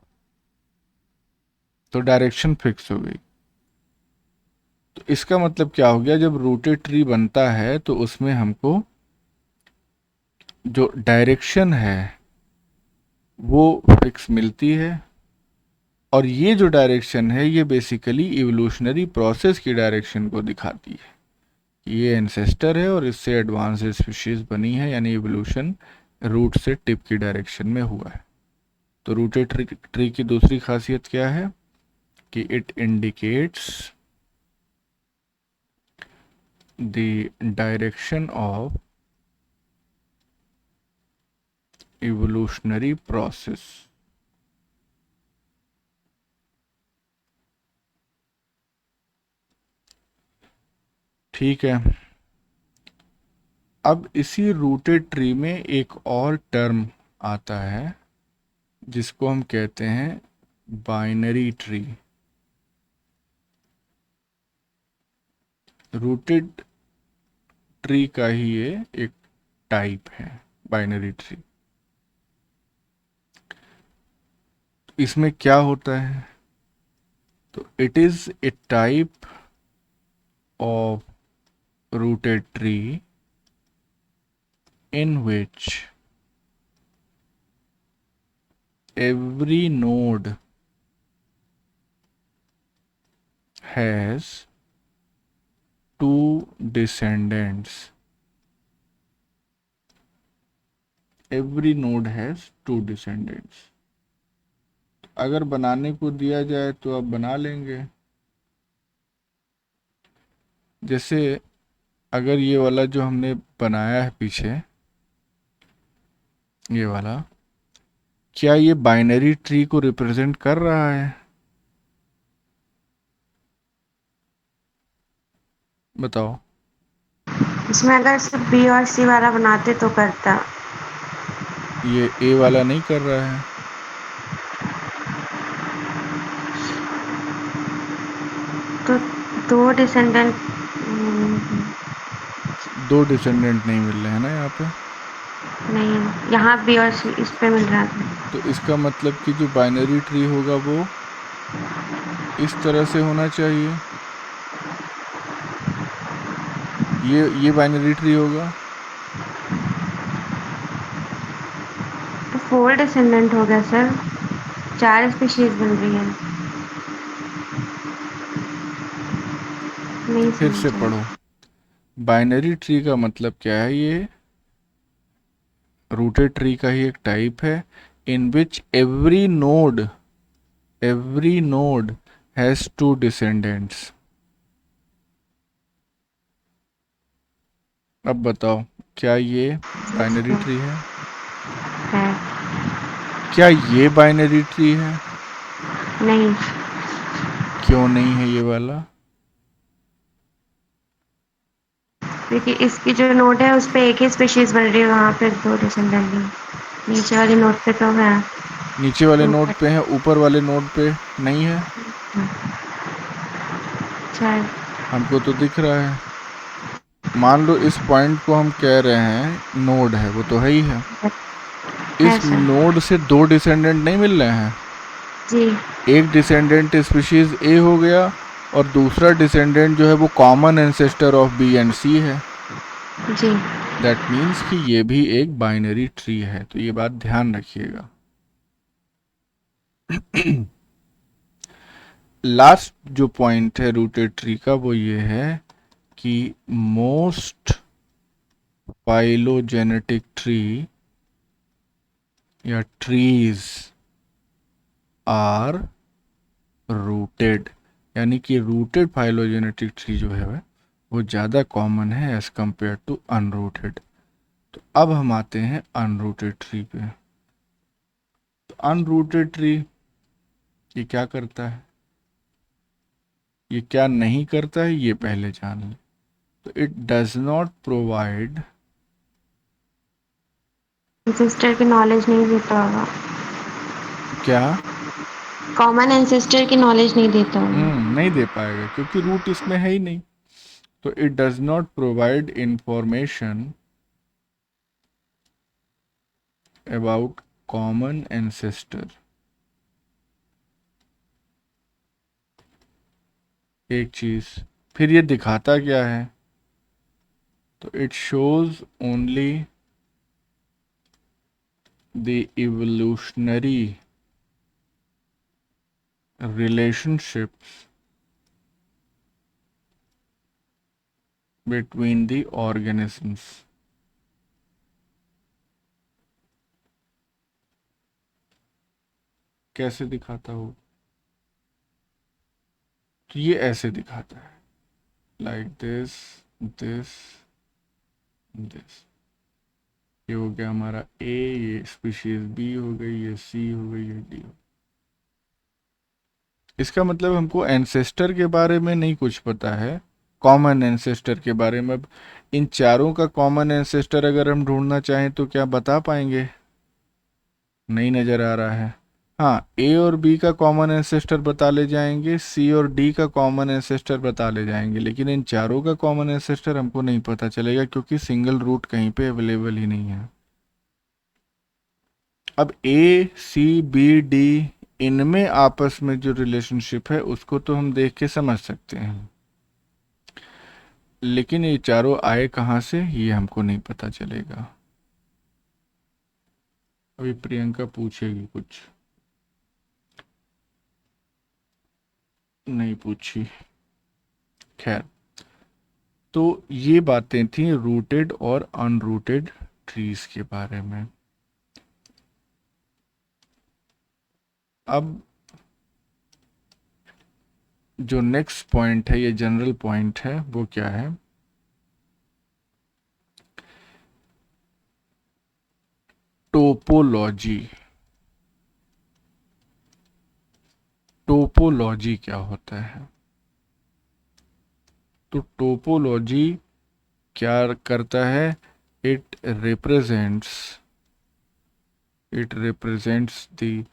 तो डायरेक्शन फिक्स हो गई। तो इसका मतलब क्या हो गया, जब रूटेड ट्री बनता है तो उसमें हमको जो डायरेक्शन है वो फिक्स मिलती है। और ये जो डायरेक्शन है ये बेसिकली इवोल्यूशनरी प्रोसेस की डायरेक्शन को दिखाती है। ये एंसेस्टर है और इससे एडवांस स्पीशीज बनी है, यानी इवोल्यूशन रूट से टिप की डायरेक्शन में हुआ है। तो रूटेड ट्री की दूसरी खासियत क्या है कि it indicates the direction of evolutionary process. ठीक है, अब इसी रूटेड ट्री में एक और टर्म आता है जिसको हम कहते हैं बाइनरी ट्री। रूटेड ट्री का ही ये एक टाइप है, बाइनरी ट्री। इसमें क्या होता है, तो it is a type of rooted tree in which every node has 2 descendants. Every node has 2 descendants. अगर बनाने को दिया जाए तो आप बना लेंगे। जैसे अगर ये वाला जो हमने बनाया है पीछे, ये वाला, क्या ये बाइनरी ट्री को रिप्रेजेंट कर रहा है? बताओ। इसमें अगर सिर्फ बी और सी वाला बनाते तो करता। ये ए वाला नहीं कर रहा है। तो दो डिसेंडेंट 2 डिसेंडेंट नहीं मिल रहे हैं ना यहाँ पे। नहीं, यहाँ बी और सी इस पे मिल रहा था। तो इसका मतलब कि जो बाइनरी ट्री होगा वो इस तरह से होना चाहिए। ये बाइनरी ट्री होगा। तो 4 डिसेंडेंट हो गया सर, 4 स्पीशीज बन रही है। नहीं फिर से समझा। पढ़ो। बाइनरी ट्री का मतलब क्या है? ये रूटेड ट्री का ही एक टाइप है, इन विच every node has 2 descendants. अब बताओ, क्या ये बाइनरी ट्री है? है क्या ये बाइनरी ट्री है? नहीं, क्यों नहीं है ये वाला? क्योंकि इसकी जो नोट है उस पे एक ही स्पीशीज बन रही है, वहाँ पे 2 डिसेंडेंट नहीं। नीचे वाली नोट पे तो है। नीचे वाले नोड ऊपर पे है, ऊपर वाले नोड पे नहीं है। शायद। हमको तो दिख रहा है। मान लो इस पॉइंट को हम कह रहे हैं नोड है, वो तो है ही है। है इस सर। नोड से 2 डिसेंडेंट नहीं मिल रहे हैं। जी एक डिसेंडेंट स्पीशीज ए हो गया और दूसरा डिसेंडेंट जो है वो common ancestor of B and C है। जी। दैट मीन्स कि ये भी एक बाइनरी ट्री है, तो ये बात ध्यान रखिएगा। लास्ट जो पॉइंट है रूटेड ट्री का वो ये है कि मोस्ट फाइलोजेनेटिक ट्री या ट्रीज आर रूटेड, यानी कि रूटेड फाइलोजेनेटिक ट्री जो है वो ज़्यादा कॉमन है एज कंपेयर टू अनरूटेड। तो अब हम आते हैं अनरूटेड ट्री पे। तो अनरूटेड ट्री ये क्या करता है, ये क्या नहीं करता है, ये पहले जान लें। तो it does not provide, ancestor की नॉलेज नहीं देता होगा, क्या? कॉमन एंसेस्टर की नॉलेज नहीं देता होगा। नहीं दे पाएगा क्योंकि रूट इसमें है ही नहीं। तो it does not provide information about common ancestor. एक चीज, फिर ये दिखाता क्या है? तो it shows only the evolutionary relationships between the organisms. कैसे दिखाता हो? तो ये ऐसे दिखाता है, लाइक दिस, दिस, दिस। ये हो गया हमारा ए, ये स्पीशीज बी हो गई, ये सी हो गई, ये डी हो। इसका मतलब हमको एंसेस्टर के बारे में नहीं कुछ पता है, कॉमन एंसेस्टर के बारे में। अब इन चारों का कॉमन एंसेस्टर अगर हम ढूंढना चाहें तो क्या बता पाएंगे? नहीं नज़र आ रहा है। हाँ, ए और बी का कॉमन एंसेस्टर बता ले जाएंगे, सी और डी का कॉमन एंसेस्टर बता ले जाएंगे, लेकिन इन चारों का कॉमन एंसेस्टर हमको नहीं पता चलेगा क्योंकि सिंगल रूट कहीं पे अवेलेबल ही नहीं है। अब ए सी बी डी, इनमें आपस में जो रिलेशनशिप है उसको तो हम देख के समझ सकते हैं, लेकिन ये चारों आए कहाँ से ये हमको नहीं पता चलेगा। अभी प्रियंका पूछेगी कुछ, नहीं पूछी, खैर। तो ये बातें थी रूटेड और अनरूटेड ट्रीज के बारे में। अब जो नेक्स्ट पॉइंट है, ये जनरल पॉइंट है, वो क्या है? टोपोलॉजी। टोपोलॉजी क्या होता है? तो टोपोलॉजी क्या करता है? It represents the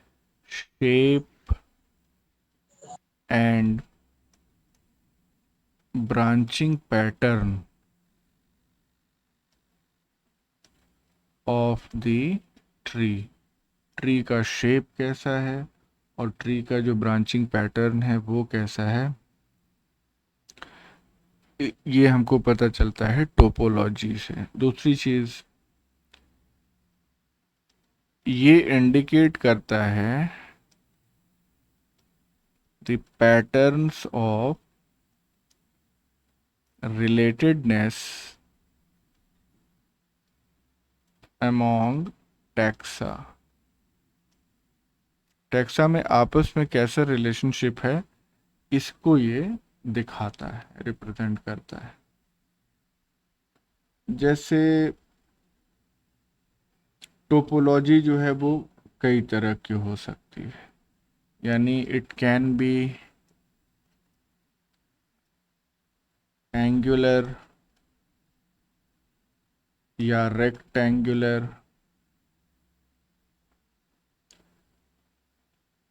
shape and branching pattern of the tree का शेप कैसा है और ट्री का जो ब्रांचिंग पैटर्न है वो कैसा है, ये हमको पता चलता है टोपोलॉजी से। दूसरी चीज, ये इंडिकेट करता है the patterns of relatedness among taxa. Taxa में आपस में कैसा रिलेशनशिप है, इसको ये दिखाता है, रिप्रेजेंट करता है। जैसे टोपोलॉजी जो है वो कई तरह की हो सकती है, यानी इट कैन बी एंगुलर या रेक्टेंगुलर,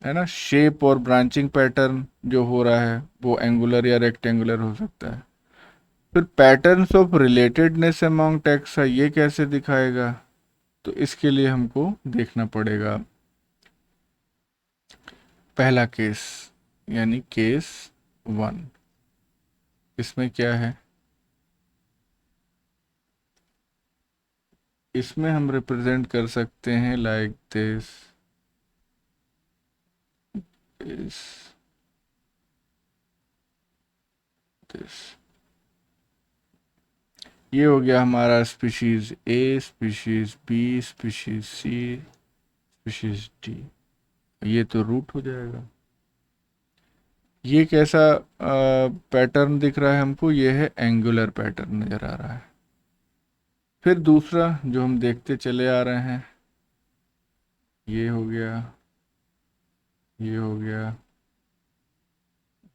है ना। शेप और ब्रांचिंग पैटर्न जो हो रहा है वो एंगुलर या रेक्टेंगुलर हो सकता है। फिर patterns of relatedness among taxa, ये कैसे दिखाएगा? तो इसके लिए हमको देखना पड़ेगा पहला केस, यानी केस 1। इसमें क्या है? इसमें हम रिप्रेजेंट कर सकते हैं लाइक दिस, दिस। ये हो गया हमारा species A, species B, species C, species D. ये तो रूट हो जाएगा। ये कैसा पैटर्न दिख रहा है हमको? ये है एंगुलर पैटर्न नजर आ रहा है। फिर दूसरा जो हम देखते चले आ रहे हैं, ये हो गया, ये हो गया,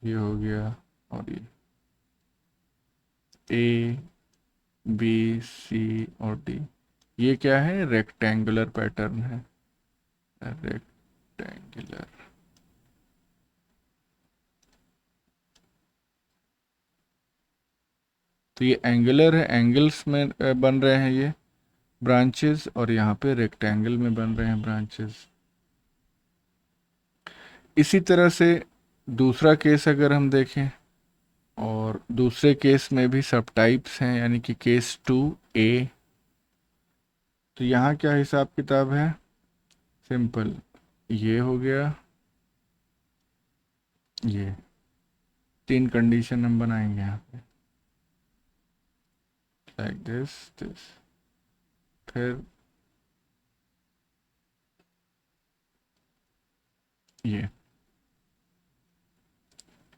ये हो गया, और ये ए बी सी और डी। ये क्या है? रेक्टेंगुलर पैटर्न है, रेक्टेंगुलर। तो ये एंगुलर है, एंगल्स में बन रहे हैं ये ब्रांचेस, और यहाँ पे रेक्टेंगल में बन रहे हैं ब्रांचेस। इसी तरह से दूसरा केस अगर हम देखें, और दूसरे केस में भी सब टाइप्स हैं, यानी कि केस 2A। तो यहाँ क्या हिसाब किताब है? सिंपल, ये हो गया, ये 3 कंडीशन हम बनाएंगे यहाँ पे, लाइक दिस। फिर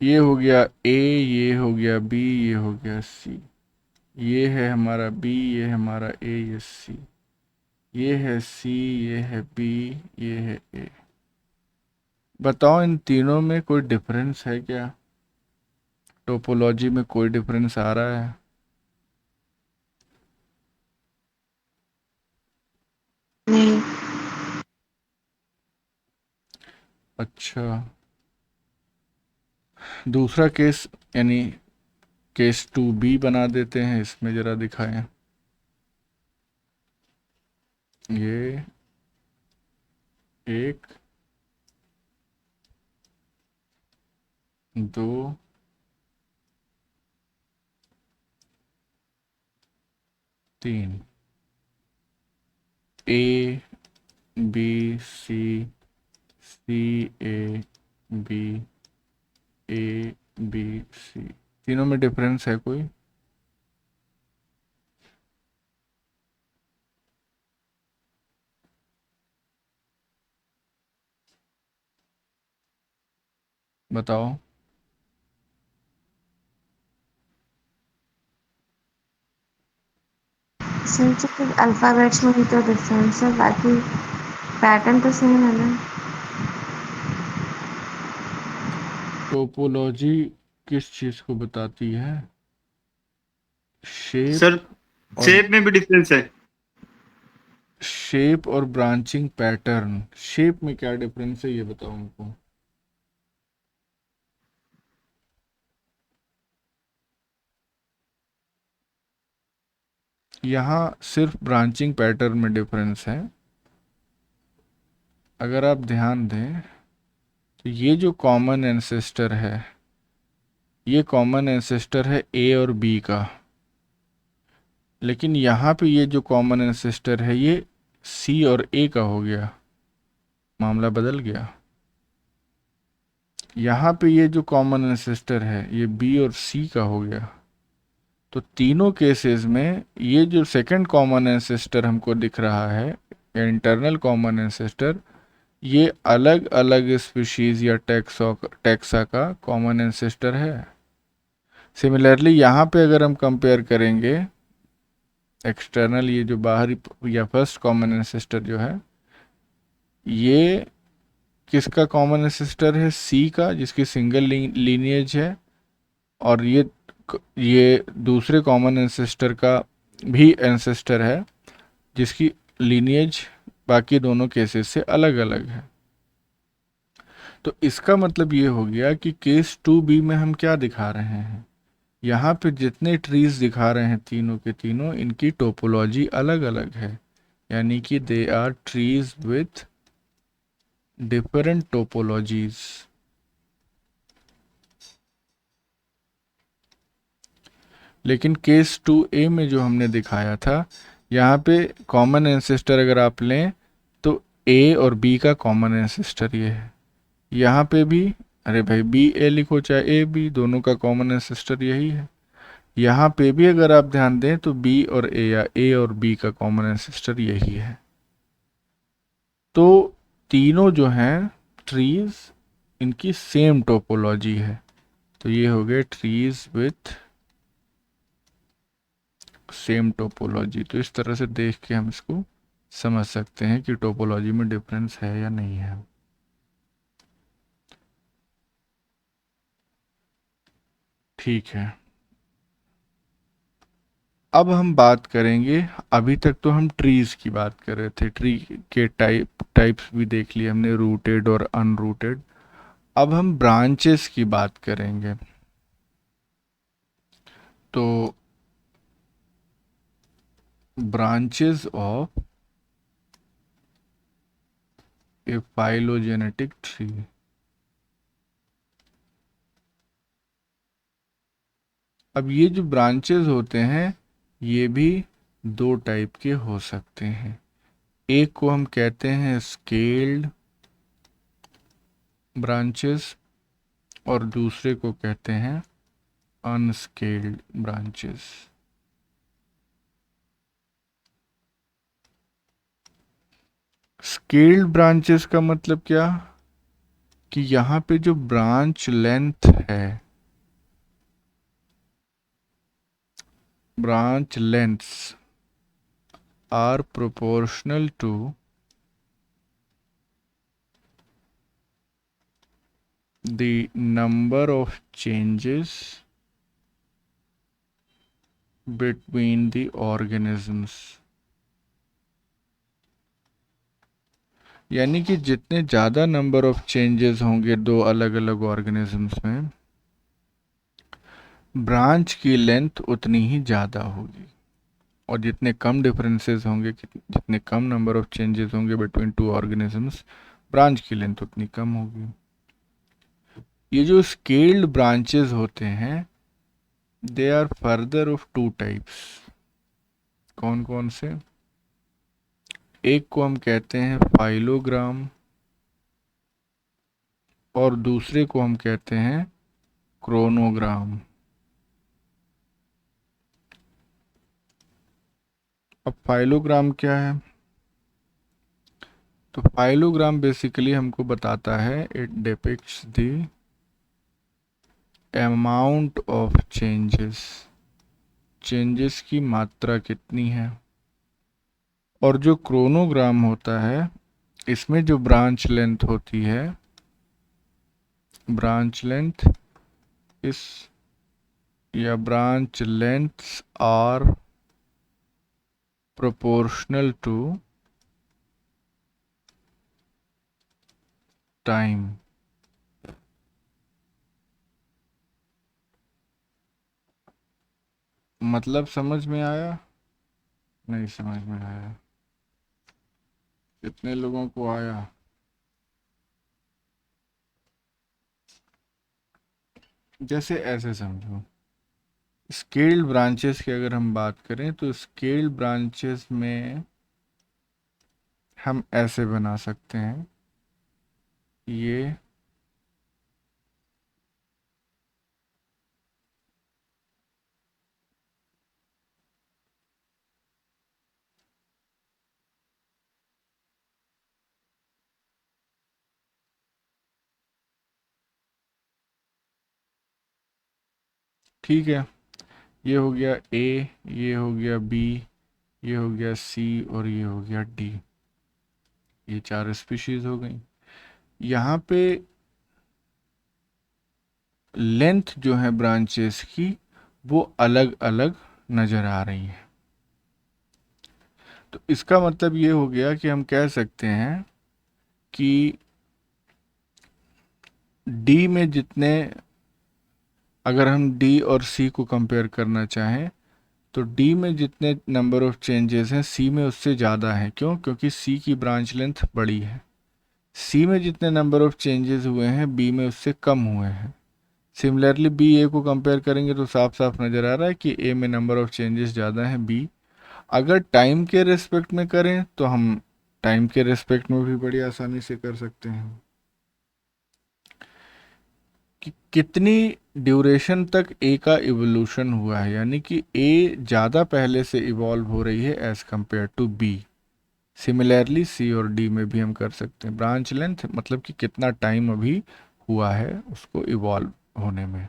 ये हो गया A, ये हो गया B, ये हो गया C। ये है हमारा B, ये है हमारा A, ये C, ये है C, ये है B, ये है A। बताओ इन तीनों में कोई डिफरेंस है क्या? टोपोलॉजी में कोई डिफरेंस आ रहा है? नहीं। अच्छा, दूसरा केस यानी केस 2B बना देते हैं, इसमें जरा दिखाएं। ये 1 2 3, A B C, C A B, A B C। तीनों में डिफरेंस है कोई? बताओ। सर तो अल्फ़ाबेट्स में भी तो डिफरेंस है, बाकी पैटर्न तो सेम है ना। टोपोलॉजी किस चीज को बताती है? शेप सर और शेप में भी डिफरेंस है। शेप और ब्रांचिंग पैटर्न। शेप में क्या डिफरेंस है ये बताओ हमको। यहाँ सिर्फ ब्रांचिंग पैटर्न में डिफरेंस है। अगर आप ध्यान दें तो ये जो कॉमन एंसेस्टर है, ये कॉमन एंसेस्टर है ए और बी का, लेकिन यहाँ पे ये जो कॉमन एंसेस्टर है ये सी और ए का हो गया। मामला बदल गया। यहाँ पे ये जो कॉमन एंसेस्टर है ये बी और सी का हो गया। तो तीनों केसेस में ये जो सेकंड कॉमन एंसेस्टर हमको दिख रहा है, इंटरनल कॉमन एंसेस्टर, ये अलग अलग स्पीशीज या टैक्सा का कॉमन एंसेस्टर है। सिमिलरली यहाँ पे अगर हम कंपेयर करेंगे एक्सटर्नल, ये जो बाहरी या फर्स्ट कॉमन एंसेस्टर जो है, ये किसका कॉमन एंसेस्टर है? सी का, जिसकी सिंगल लीनिएज है। और ये दूसरे कॉमन एंसेस्टर का भी एंसेस्टर है, जिसकी लीनिएज बाकी दोनों केसेस से अलग अलग है। तो इसका मतलब ये हो गया कि केस 2B में हम क्या दिखा रहे हैं, यहाँ पे जितने ट्रीज दिखा रहे हैं तीनों के तीनों, इनकी टोपोलॉजी अलग अलग है, यानी कि they are trees with different topologies. लेकिन केस 2A में जो हमने दिखाया था, यहाँ पे कॉमन एंसेस्टर अगर आप लें तो A और B का कॉमन एंसेस्टर ये है। यहाँ पे भी, अरे भाई BA लिखो चाहे AB, दोनों का कॉमन एंसेस्टर यही है। यहाँ पे भी अगर आप ध्यान दें तो B और A या A और B का कॉमन एंसेस्टर यही है। तो तीनों जो हैं ट्रीज, इनकी सेम टोपोलॉजी है। तो ये हो गए ट्रीज विथ सेम टोपोलॉजी। तो इस तरह से देख के हम इसको समझ सकते हैं कि टोपोलॉजी में डिफरेंस है या नहीं है। ठीक है, अब हम बात करेंगे, अभी तक तो हम ट्रीज की बात कर रहे थे, ट्री के टाइप्स भी देख लिए हमने, रूटेड और अनरूटेड। अब हम ब्रांचेस की बात करेंगे। तो branches of a phylogenetic tree। अब ये जो ब्रांचेस होते हैं ये भी दो टाइप के हो सकते हैं। एक को हम कहते हैं स्केल्ड ब्रांचेस और दूसरे को कहते हैं अनस्केल्ड ब्रांचेस। स्केल्ड ब्रांचेस का मतलब क्या कि यहाँ पे जो ब्रांच लेंथ है, branch lengths are proportional to the number of changes between the organisms। यानी कि जितने ज़्यादा नंबर ऑफ चेंजेस होंगे दो अलग अलग ऑर्गेनिजम्स में, ब्रांच की लेंथ उतनी ही ज़्यादा होगी। और जितने कम डिफरेंसेस होंगे, जितने कम नंबर ऑफ चेंजेस होंगे बिटवीन टू ऑर्गेनिजम्स, ब्रांच की लेंथ उतनी कम होगी। ये जो स्केल्ड ब्रांचेस होते हैं, they are further of two types. कौन कौन से? एक को हम कहते हैं फाइलोग्राम और दूसरे को हम कहते हैं क्रोनोग्राम। अब फाइलोग्राम क्या है? तो फाइलोग्राम बेसिकली हमको बताता है, it depicts the amount of changes की मात्रा कितनी है। और जो क्रोनोग्राम होता है इसमें जो ब्रांच लेंथ होती है, ब्रांच लेंथ इस या branch lengths are proportional to time. मतलब समझ में आया? नहीं समझ में आया? कितने लोगों को आया? जैसे ऐसे समझो, स्केल्ड ब्रांचेस की अगर हम बात करें तो स्केल्ड ब्रांचेस में हम ऐसे बना सकते हैं, ये ठीक है। ये हो गया ए, ये हो गया बी, ये हो गया सी और ये हो गया डी। ये 4 स्पीशीज हो गई। यहाँ पे लेंथ जो है ब्रांचेस की वो अलग अलग नज़र आ रही है। तो इसका मतलब ये हो गया कि हम कह सकते हैं कि डी में जितने, अगर हम डी और सी को कंपेयर करना चाहें तो डी में जितने नंबर ऑफ चेंजेस हैं सी में उससे ज़्यादा हैं। क्यों? क्योंकि सी की ब्रांच लेंथ बड़ी है। सी में जितने नंबर ऑफ चेंजेस हुए हैं बी में उससे कम हुए हैं। सिमिलरली बी ए को कंपेयर करेंगे तो साफ साफ नज़र आ रहा है कि ए में नंबर ऑफ चेंजेस ज़्यादा हैं बी। अगर टाइम के रिस्पेक्ट में करें तो हम टाइम के रिस्पेक्ट में भी बड़ी आसानी से कर सकते हैं कि कितनी ड्यूरेशन तक ए का इवोल्यूशन हुआ है, यानी कि ए ज़्यादा पहले से इवॉल्व हो रही है as compare to B. Similarly C और डी में भी हम कर सकते हैं। ब्रांच लेंथ मतलब कि कितना टाइम अभी हुआ है उसको इवॉल्व होने में।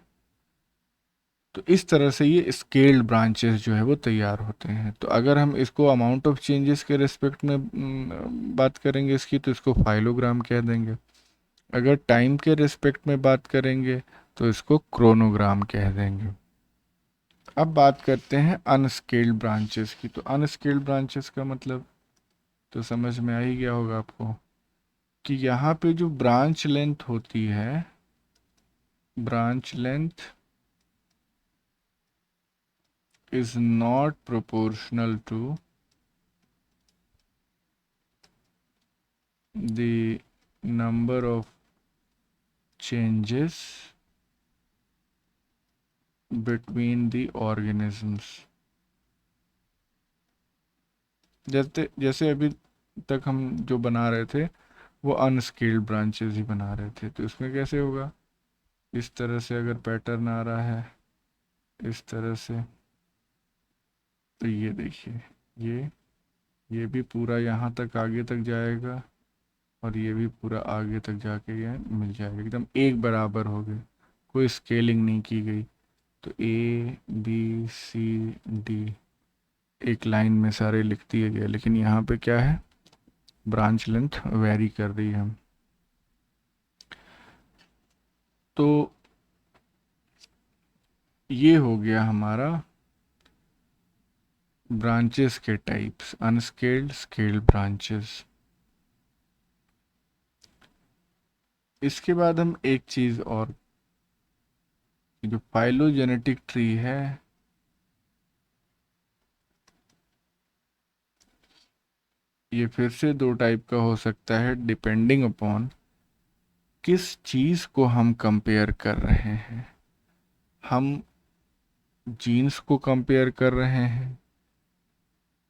तो इस तरह से ये स्केल्ड ब्रांचेस जो है वो तैयार होते हैं। तो अगर हम इसको अमाउंट ऑफ चेंजेस के रिस्पेक्ट में बात करेंगे इसकी, तो इसको फाइलोग्राम कह देंगे। अगर टाइम के रिस्पेक्ट में बात करेंगे तो इसको क्रोनोग्राम कह देंगे। अब बात करते हैं अनस्केल्ड ब्रांचेस की। तो अनस्केल्ड ब्रांचेस का मतलब तो समझ में आ ही गया होगा आपको कि यहाँ पे जो ब्रांच लेंथ होती है, branch length is not proportional to the number of changes between the organisms। जैसे जैसे अभी तक हम जो बना रहे थे वो अनस्केल्ड ब्रांचेस ही बना रहे थे। तो इसमें कैसे होगा, इस तरह से अगर पैटर्न आ रहा है इस तरह से, तो ये देखिए ये भी पूरा यहाँ तक आगे तक जाएगा और ये भी पूरा आगे तक जाके ये मिल जाएगा, एकदम एक बराबर हो गए, कोई स्केलिंग नहीं की गई। तो ए बी सी डी एक लाइन में सारे लिख दिए गए, लेकिन यहाँ पे क्या है, ब्रांच लेंथ वेरी कर रही है। तो ये हो गया हमारा ब्रांचेस के टाइप्स, अनस्केल्ड, स्केल्ड ब्रांचेस। इसके बाद हम एक चीज़ और, जो फाइलोजेनेटिक ट्री है ये फिर से 2 टाइप का हो सकता है डिपेंडिंग अपॉन किस चीज़ को हम कंपेयर कर रहे हैं। हम जीन्स को कंपेयर कर रहे हैं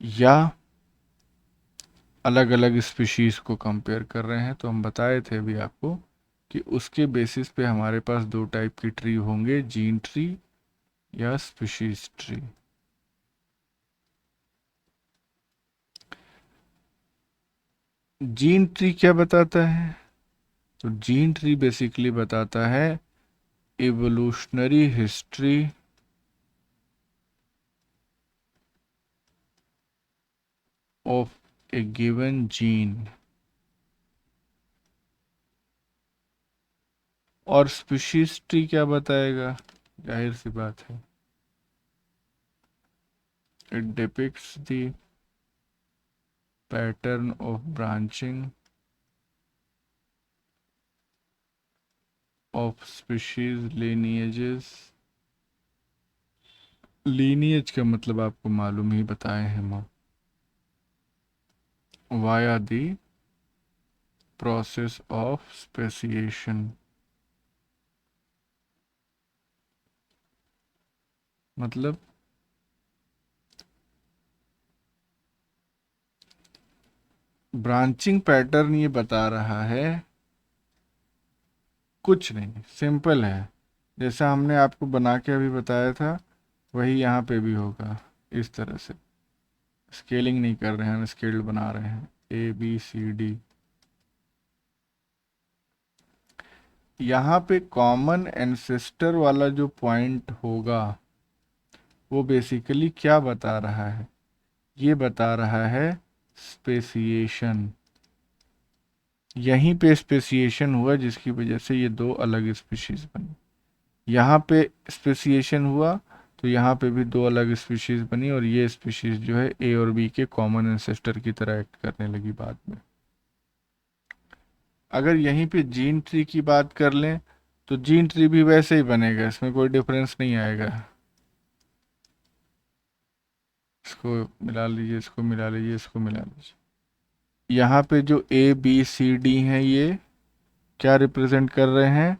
या अलग अलग स्पीशीज़ को कंपेयर कर रहे हैं। तो हम बताए थे अभी आपको कि उसके बेसिस पे हमारे पास 2 टाइप की ट्री होंगे, जीन ट्री या स्पीशीज ट्री। जीन ट्री क्या बताता है? तो जीन ट्री बेसिकली बताता है evolutionary history of a given gene, और स्पीशीज ट्री क्या बताएगा? जाहिर सी बात है, it depicts the pattern of branching of species lineages। lineage का मतलब आपको मालूम ही बताए हैं हम, via the process of speciation। मतलब ब्रांचिंग पैटर्न ये बता रहा है, कुछ नहीं, सिंपल है। जैसा हमने आपको बना के अभी बताया था वही यहाँ पे भी होगा। इस तरह से स्केलिंग नहीं कर रहे हैं, हम स्केल्ड बना रहे हैं, ए बी सी डी। यहाँ पे कॉमन एंसेस्टर वाला जो पॉइंट होगा वो बेसिकली क्या बता रहा है? ये बता रहा है स्पेसिएशन। यहीं पे स्पेसिएशन हुआ जिसकी वजह से ये दो अलग स्पीशीज बनी। यहाँ पे स्पेसिएशन हुआ तो यहाँ पे भी दो अलग स्पीशीज बनी, और ये स्पीशीज जो है ए और बी के कॉमन एंसेस्टर की तरह एक्ट करने लगी बाद में। अगर यहीं पे जीन ट्री की बात कर लें तो जीन ट्री भी वैसे ही बनेगा, इसमें कोई डिफरेंस नहीं आएगा। इसको मिला लीजिए, इसको मिला लीजिए, इसको मिला लीजिए। यहाँ पे जो ए बी सी डी हैं ये क्या रिप्रेजेंट कर रहे हैं?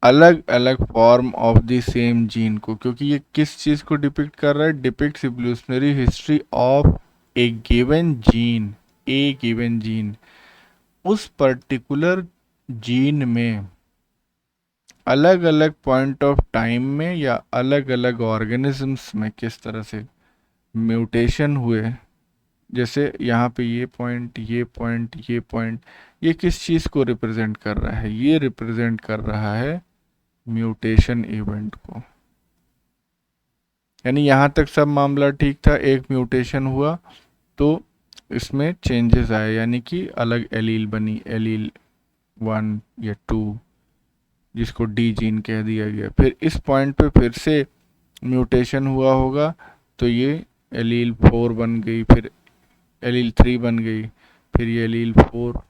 अलग अलग form of the same gene को। क्योंकि ये किस चीज को डिपिक्ट कर रहा है? Depicts evolutionary history of A given gene. A given gene, उस पर्टिकुलर जीन में अलग अलग पॉइंट ऑफ टाइम में या अलग अलग ऑर्गेनिजम्स में किस तरह से म्यूटेशन हुए। जैसे यहाँ पे ये पॉइंट, ये पॉइंट, ये पॉइंट, ये किस चीज़ को रिप्रेजेंट कर रहा है? ये रिप्रेजेंट कर रहा है म्यूटेशन इवेंट को। यानी यहाँ तक सब मामला ठीक था, एक म्यूटेशन हुआ तो इसमें चेंजेस आए, यानी कि अलग एलील बनी, एलील 1 या 2, जिसको डी जीन कह दिया गया। फिर इस पॉइंट पे फिर से म्यूटेशन हुआ होगा तो ये एलील 4 बन गई, फिर एलील 3 बन गई, फिर ये एलील 4।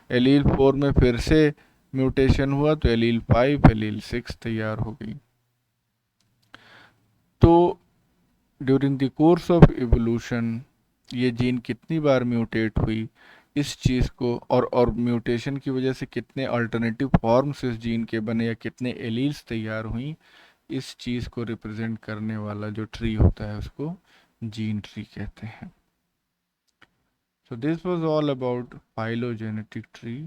एलील 4 में फिर से म्यूटेशन हुआ तो एलील 5, एलील 6 तैयार हो गई। तो during the course of evolution ये जीन कितनी बार म्यूटेट हुई, इस चीज़ को, और म्यूटेशन की वजह से कितने अल्टरनेटिव फॉर्म्स इस जीन के बने या कितने एलील्स तैयार हुई, इस चीज़ को रिप्रेजेंट करने वाला जो ट्री होता है उसको जीन ट्री कहते हैं। So this was all about phylogenetic tree.